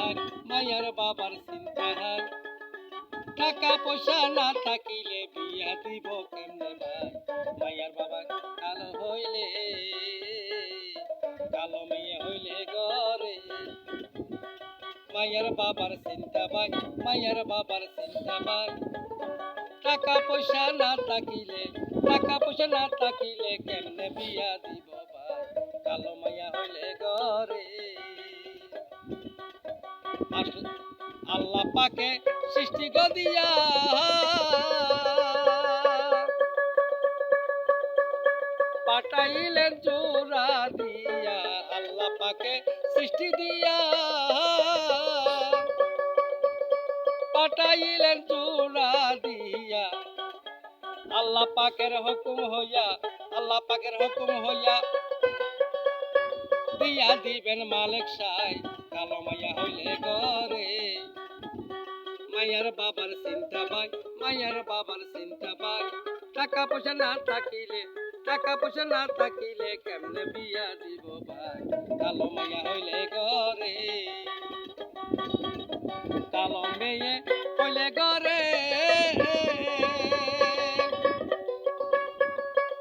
হয়, মায়ার বাবার চিন্তা হয়। টাকা পয়সা না থাকিলে বিয়া দিব কেমনে ভাই, মায়ার বাবা কালো হইলে, কালো মেয়ে হইলে ঘরে। মায়ার বাবার চিন্তা ভাই, মায়ার বাবার চিন্তা ভাই। টাকা পয়সা না থাকিলে, টাকা পয়সা না থাকিলে কেমনে বিয়া দিব ভাই, কালো মাইয়া হইলে ঘরে। আল্লাহ পাকে সৃষ্টি গদিয়া পাঠাইলেন জোড়া দিয়া, আল্লাহ পাকে সৃষ্টি দিয়া পাঠাইলেন জোড়া দিয়া। আল্লাহ পাকের হুকুম হইয়া, আল্লাহ পাকের হুকুম হইয়া দিয়া দিবেন মালিক সাই, কালো মাইয়া হইলে ঘরে। মায়ার বাবার চিন্তা ভাই, মায়ার বাবার চিন্তা ভাই। টাকা পয়সা না থাকিলে, টাকা পয়সা না থাকিলে কেমনে বিয়া দিব ভাই, কালো মাইয়া হইলে ঘরে। কালো মেয়ে হইলে ঘরে,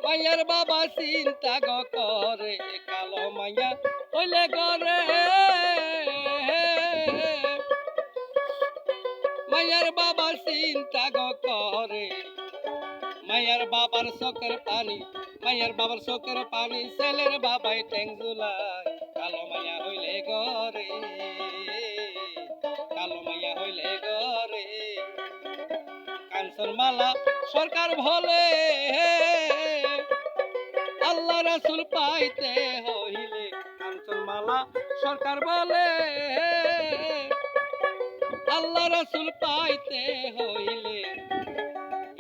মাইয়ার বাবা চিন্তা গো করে, কালো মাইয়া হইলে ঘরে। মাইয়ার বাবা চিন্তা গো করে, মাইয়ার বাবার চোখের পানি, মাইয়ার বাবার চোখের পানি, ছেলের বাবাই ঠ্যাং ঝুলায়, কালো মাইয়া হইলে ঘরে, কালো মাইয়া হইলে ঘরে। কাঞ্চন মালা সরকার বলে, আল্লাহ রাসূল পাইতে হইলে, কাঞ্চন মালা সরকার বলে, আল্লাহ রাসূল পাইতে হইলে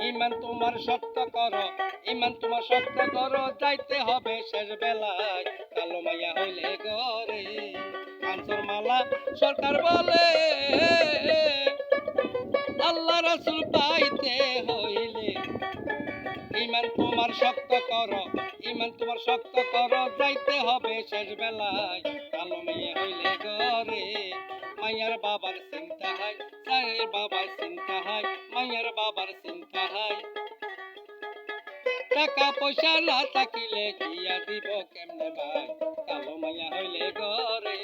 ইমান তোমার শক্ত করো, ইমান তোমার শক্ত করো, যাইতে হবে শেষ বেলায়, কালো মাইয়া হইলে ঘরে। কাঞ্চন মালা সরকার বলে, আল্লাহ রাসূল পাইতে হইলে ইমান তোমার শক্ত করো, ইমান তোমার শক্ত করো, যাইতে হবে শেষ বেলায়, কালো মেয়ে হইলে ঘরে। মাইয়ার বাবার চিন্তা হয়, সাহের বাবার চিন্তা হয়, মাইয়ার বাবার চিন্তা হয়। টাকা পয়সা না থাকিলে বিয়া দিব কেমনে ভাই, কালো মাইয়া হইলে ঘরে।